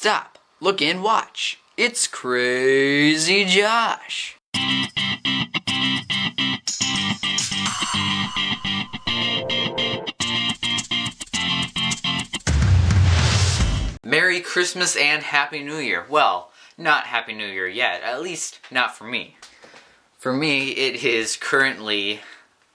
Stop, look and watch. It's Crazy Josh. Merry Christmas and Happy New Year. Well, not Happy New Year yet, at least not for me. For me, it is currently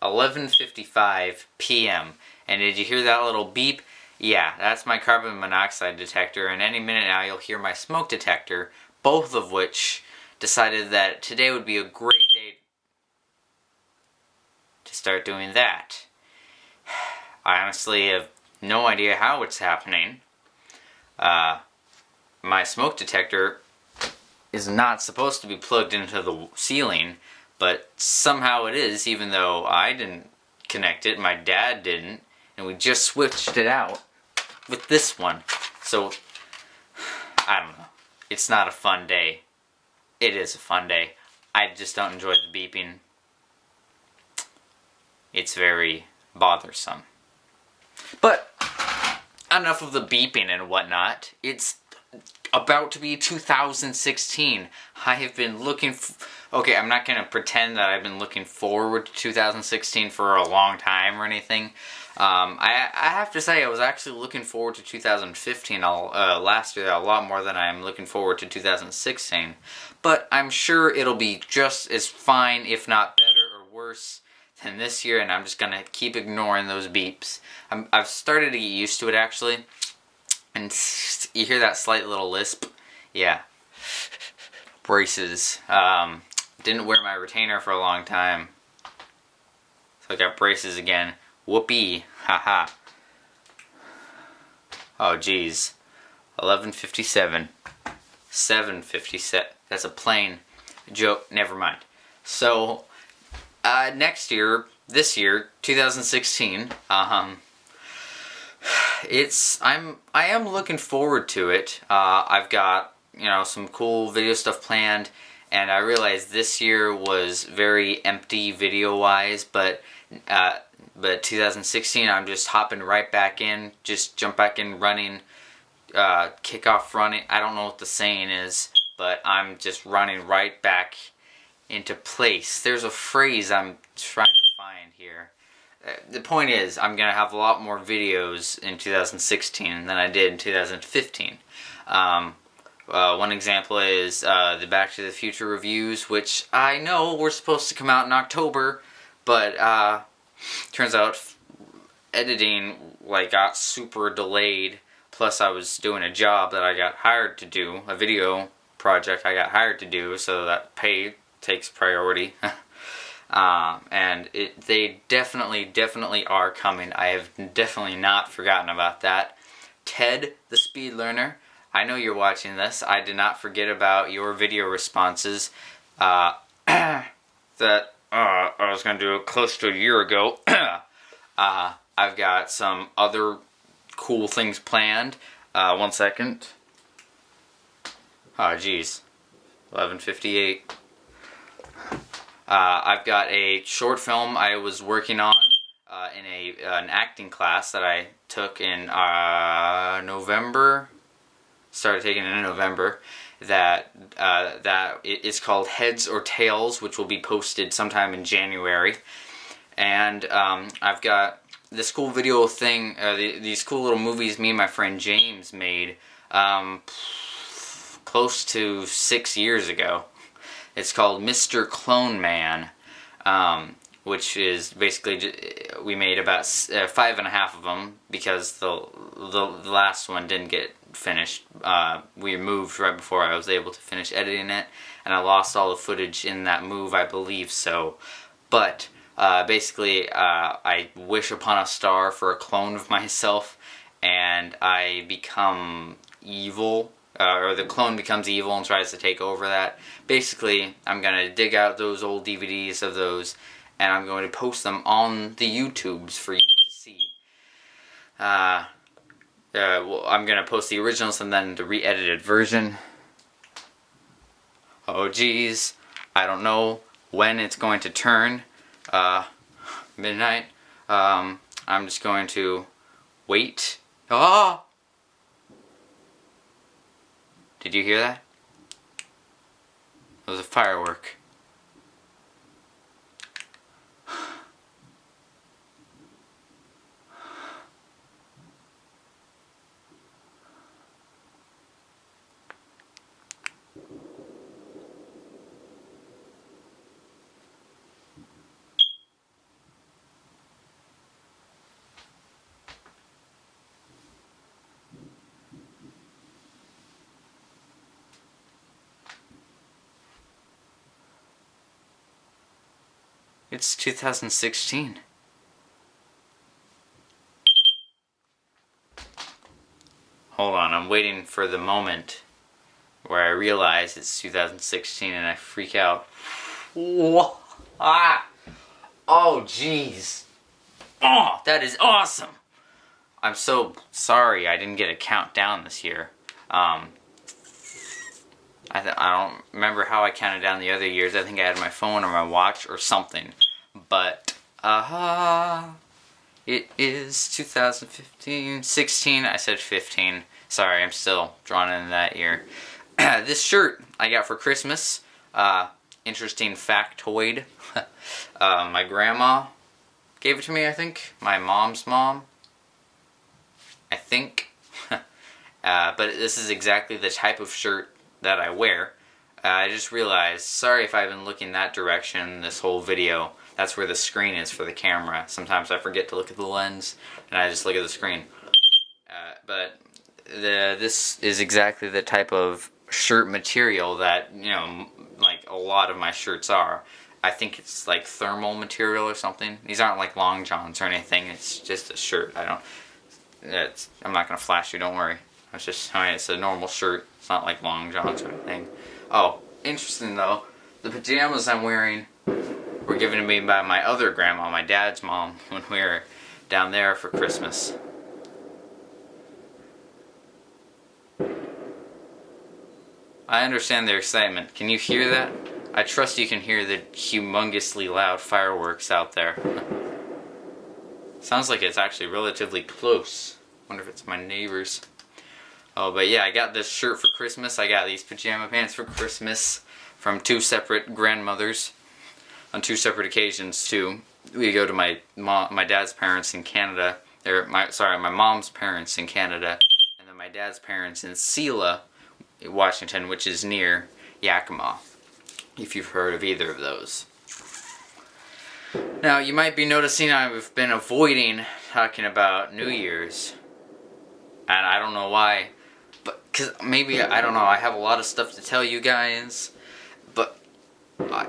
11:55 p.m. And did you hear that little beep? Yeah, that's my carbon monoxide detector, and any minute now you'll hear my smoke detector, both of which decided that today would be a great day to start doing that. I honestly have no idea how it's happening. My smoke detector is not supposed to be plugged into the ceiling, but somehow it is, even though I didn't connect it, my dad didn't, and we just switched it out with this one. So, I don't know. It's not a fun day. It is a fun day. I just don't enjoy the beeping. It's very bothersome. But enough of the beeping and whatnot. It's about to be 2016. I have been looking okay, I'm not going to pretend that I've been looking forward to 2016 for a long time or anything. I have to say I was actually looking forward to 2015 last year a lot more than I'm looking forward to 2016. But I'm sure it'll be just as fine, if not better or worse than this year, and I'm just going to keep ignoring those beeps. I've started to get used to it, actually. And you hear that slight little lisp? Yeah. Braces. Didn't wear my retainer for a long time, so I got braces again. Whoopee. Haha. Oh, geez. 11:57. 7:57. That's a plain joke. Never mind. So, next year, this year, 2016, I am looking forward to it. I've got, some cool video stuff planned, and I realized this year was very empty video-wise, but 2016, I'm just hopping right back in, just jump back in running, kick off running. I don't know what the saying is, but I'm just running right back into place. There's a phrase I'm trying to find here. The point is, I'm going to have a lot more videos in 2016 than I did in 2015. One example is the Back to the Future reviews, which I know were supposed to come out in October, but turns out editing got super delayed. Plus I was doing a job that I got hired to do, a video project I got hired to do, so that pay takes priority. And they definitely are coming. I have definitely not forgotten about that. Ted, the speed learner, I know you're watching this. I did not forget about your video responses that I was going to do close to a year ago. I've got some other cool things planned. One second. Oh, geez. 11:58. I've got a short film I was working on in an acting class that I took in November. Started taking it in November. That it's called Heads or Tails, which will be posted sometime in January. And I've got this cool video thing, these cool little movies me and my friend James made close to 6 years ago. It's called Mr. Clone Man, which is basically, we made about 5.5 of them because the last one didn't get finished. We moved right before I was able to finish editing it, and I lost all the footage in that move, I believe so. But basically, I wish upon a star for a clone of myself, and I become evil. Or the clone becomes evil and tries to take over that. Basically, I'm going to dig out those old DVDs of those, and I'm going to post them on the YouTubes for you to see. Well, I'm going to post the originals and then the re-edited version. Oh geez, I don't know when it's going to turn midnight. I'm just going to wait. Ah! Did you hear that? It was a firework. It's 2016. Hold on, I'm waiting for the moment where I realize it's 2016 and I freak out. Whoa. Ah! Oh, jeez. Oh, that is awesome! I'm so sorry I didn't get a countdown this year. I don't remember how I counted down the other years. I think I had my phone or my watch or something. But, it is 2015, 16, I said 15. Sorry, I'm still drawn into that year. This shirt I got for Christmas. Interesting factoid. My grandma gave it to me, I think. My mom's mom. I think. But this is exactly the type of shirt that I wear. I just realized, sorry if I've been looking that direction this whole video. That's where the screen is for the camera. Sometimes I forget to look at the lens, and I just look at the screen. But this is exactly the type of shirt material that, you know, like a lot of my shirts are. I think it's like thermal material or something. These aren't like long johns or anything. It's just a shirt. I'm not gonna flash you. Don't worry. It's a normal shirt. It's not like long johns or anything. Oh, interesting though. The pajamas I'm wearing were given to me by my other grandma, my dad's mom, when we were down there for Christmas. I understand their excitement. Can you hear that? I trust you can hear the humongously loud fireworks out there. Sounds like it's actually relatively close. Wonder if it's my neighbors. Oh, but yeah, I got this shirt for Christmas. I got these pajama pants for Christmas from two separate grandmothers on two separate occasions too. We go to my dad's parents in Canada. My mom's parents in Canada, and then my dad's parents in Selah, Washington, which is near Yakima, if you've heard of either of those. Now, you might be noticing I've been avoiding talking about New Year's, and I don't know why, but because maybe, I don't know, I have a lot of stuff to tell you guys, but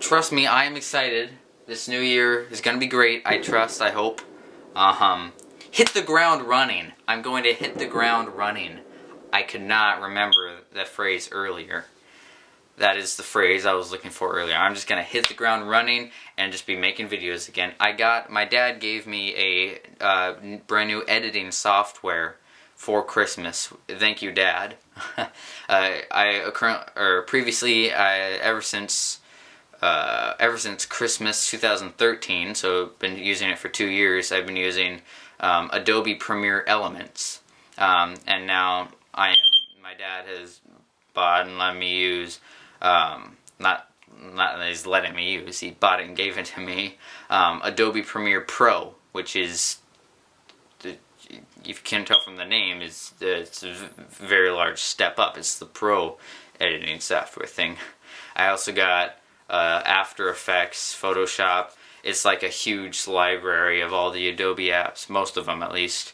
trust me, I am excited. This new year is going to be great, I trust, I hope. Hit the ground running. I'm going to hit the ground running. I could not remember that phrase earlier. That is the phrase I was looking for earlier. I'm just going to hit the ground running and just be making videos again. My dad gave me a brand new editing software for Christmas. Thank you, Dad. Previously, ever since Christmas 2013, so I've been using it for 2 years, I've been using Adobe Premiere Elements. And now my dad has bought and let me use, not that he's letting me use, he bought it and gave it to me, Adobe Premiere Pro, which is, you can tell from the name, it's a very large step up. It's the pro editing software thing. I also got After Effects, Photoshop. It's like a huge library of all the Adobe apps, most of them at least.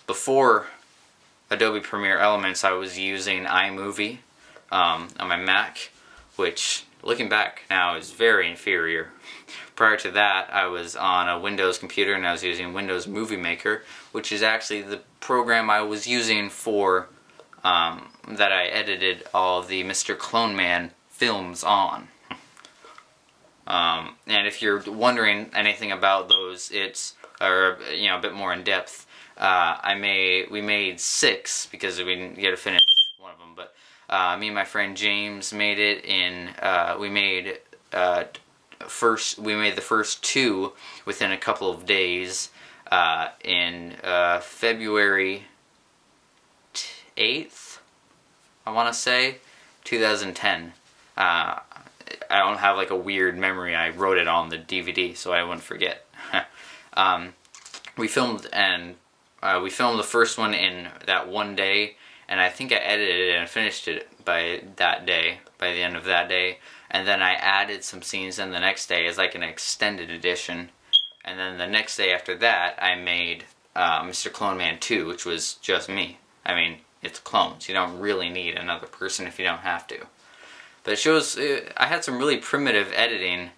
Before Adobe Premiere Elements, I was using iMovie on my Mac, which, looking back now, is very inferior. Prior to that, I was on a Windows computer and I was using Windows Movie Maker, which is actually the program I was using for, that I edited all the Mr. Clone Man films on. And if you're wondering anything about those, it's, a bit more in depth. We made 6 because we didn't get to finish one of them, but me and my friend James made it in, we made the first 2 within a couple of days, in February 8th, I want to say 2010. I don't have like a weird memory. I wrote it on the DVD so I wouldn't forget. We filmed the first one in that one day, and I think I edited it and finished it by the end of that day. And then I added some scenes in the next day as like an extended edition. And then the next day after that, I made Mr. Clone Man 2, which was just me. I mean, it's clones. You don't really need another person if you don't have to. But it shows, I had some really primitive editing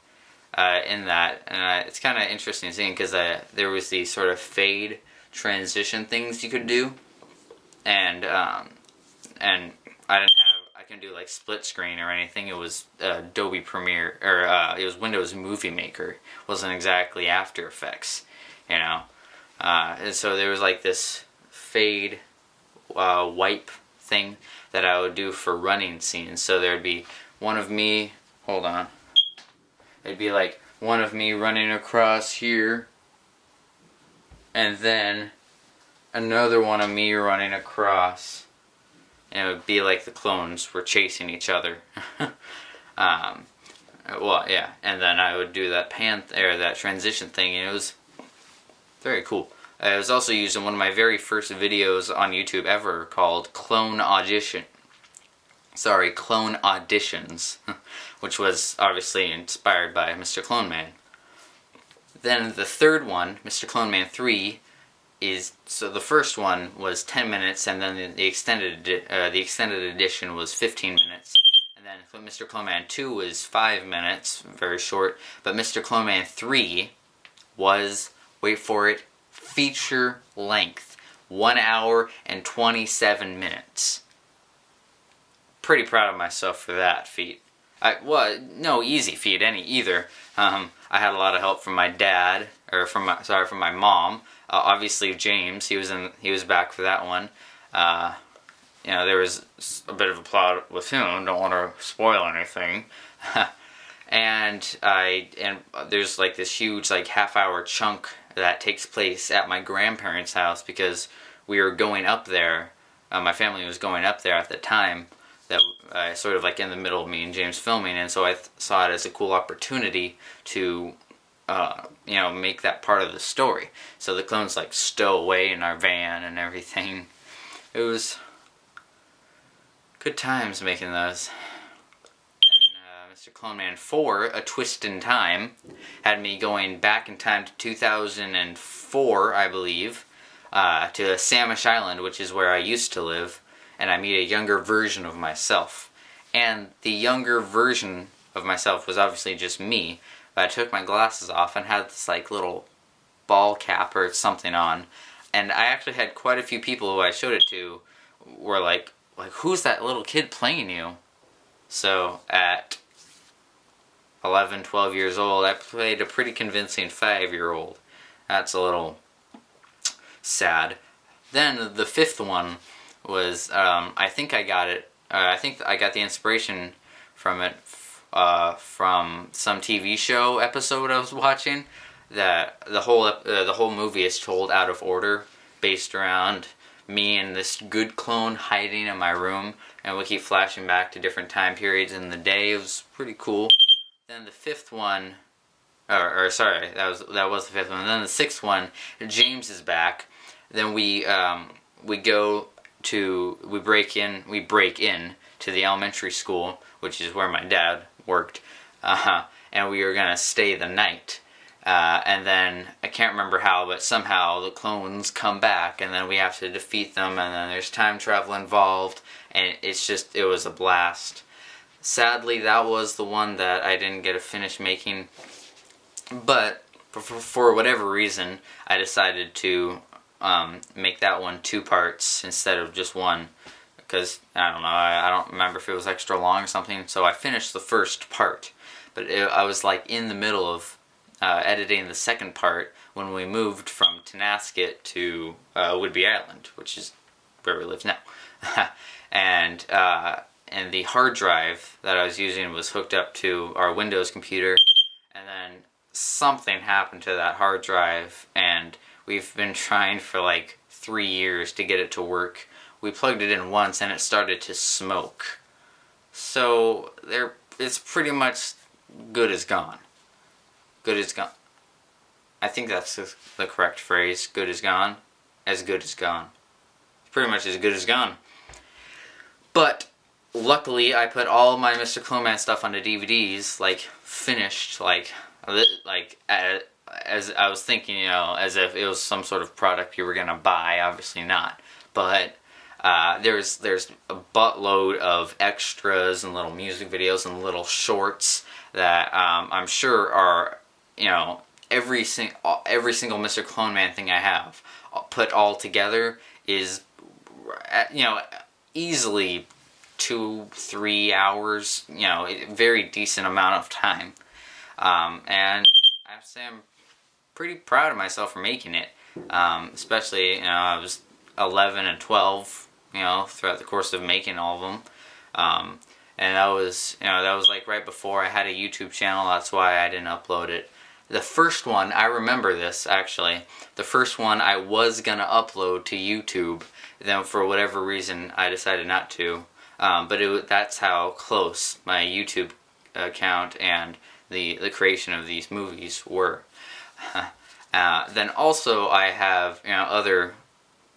in that, and it's kind of interesting seeing because there was these sort of fade transition things you could do, and I couldn't do like split screen or anything. It was Adobe Premiere, or it was Windows Movie Maker. It wasn't exactly After Effects, you know. And so there was like this fade wipe thing that I would do for running scenes. So there'd be one of me, hold on, it'd be like one of me running across here, and then another one of me running across, and it would be like the clones were chasing each other. Well, yeah, and then I would do that that transition thing, and it was very cool. It was also used in one of my very first videos on YouTube ever called Clone Auditions, which was obviously inspired by Mr. Clone Man. Then the third one, Mr. Clone Man 3, so the first one was 10 minutes, and then the extended edition was 15 minutes. And then Mr. Clone Man 2 was 5 minutes, very short. But Mr. Clone Man 3 was, wait for it, feature length, 1 hour and 27 minutes. Pretty proud of myself for that feat. No easy feat either. I had a lot of help from my dad, or from my mom. Obviously James, he was back for that one. You know, there was a bit of a plot with him. Don't want to spoil anything. and there's like this huge like half-hour chunk that takes place at my grandparents' house because we were going up there. My family was going up there at the time. That sort of like in the middle of me and James filming, and so I saw it as a cool opportunity to, you know, make that part of the story. So the clones like stow away in our van and everything. It was good times making those. And Mr. Clone Man 4, A Twist in Time, had me going back in time to 2004, I believe, to Samish Island, which is where I used to live. And I meet a younger version of myself. And the younger version of myself was obviously just me, but I took my glasses off and had this like little ball cap or something on. And I actually had quite a few people who I showed it to were like who's that little kid playing you? So at 11, 12 years old, I played a pretty convincing 5-year-old. That's a little sad. Then the fifth one was, I think I got it, I think I got the inspiration from it from some TV show episode I was watching, that the whole movie is told out of order, based around me and this good clone hiding in my room, and we keep flashing back to different time periods in the day. It was pretty cool. Then the fifth one, sorry, that was the fifth one. And then the sixth one, James is back. Then we break in to the elementary school, which is where my dad worked, and we were gonna stay the night. And then I can't remember how, but somehow the clones come back, and then we have to defeat them, and then there's time travel involved, and it was a blast. Sadly, that was the one that I didn't get to finish making, but for whatever reason, I decided to make that one 2 parts instead of just one, because I don't know, I don't remember if it was extra long or something. So I finished the first part, but I was like in the middle of editing the second part when we moved from Tenasket to Whidbey Island, which is where we live now. and the hard drive that I was using was hooked up to our Windows computer, and then something happened to that hard drive, and we've been trying for like 3 years to get it to work we plugged it in once and it started to smoke. So it's pretty much good as gone. Good as gone. I think that's the correct phrase. Good as gone. As good as gone. Pretty much as good as gone. But luckily, I put all of my Mr. Cloneman stuff onto DVDs, like finished, like as I was thinking, you know, as if it was some sort of product you were gonna buy. Obviously not. But there's a buttload of extras and little music videos and little shorts that I'm sure are, you know, every single Mr. Cloneman thing I have put all together is, you know, easily 2-3 hours, you know, a very decent amount of time. And I have to say I'm pretty proud of myself for making it. Especially, you know, I was 11 and 12, you know, throughout the course of making all of them. And that was, you know, that was like right before I had a YouTube channel. That's why I didn't upload it. The first one, I remember this actually. The first one I was gonna upload to YouTube. Then for whatever reason I decided not to. But that's how close my YouTube account and the creation of these movies were. Then also I have, you know, other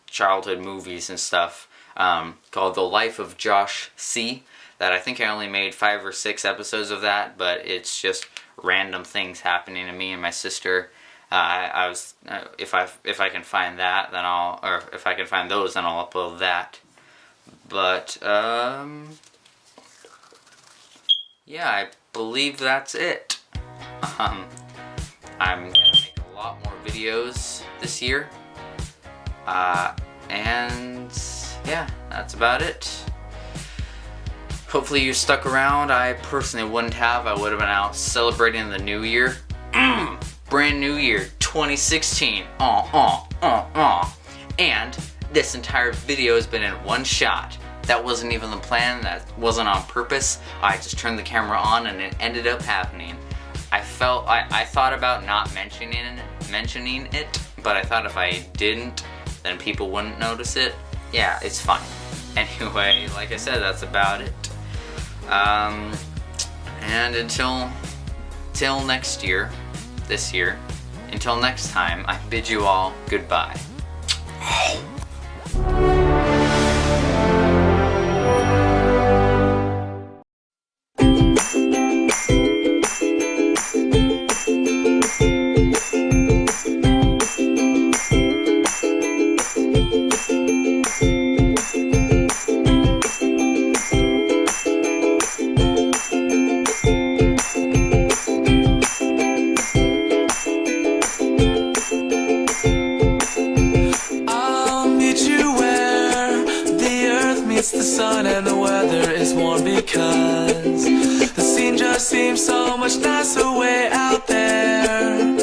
childhood movies and stuff called The Life of Josh C. That I think I only made 5 or 6 episodes of that, but it's just random things happening to me and my sister. If I can find that, then if I can find those, then I'll upload that. But yeah, I believe that's it. I'm gonna make a lot more videos this year, and yeah, that's about it. Hopefully you stuck around. I personally wouldn't have. I would have been out celebrating the new year. Brand new year, 2016. And this entire video has been in one shot. That wasn't even the plan. That wasn't on purpose. I just turned the camera on and it ended up happening. I thought about not mentioning it, but I thought if I didn't, then people wouldn't notice it. Yeah, it's fine. Anyway, like I said, that's about it. And until next year, this year, until next time, I bid you all goodbye. The sun and the weather is warm because the scene just seems so much nicer way out there.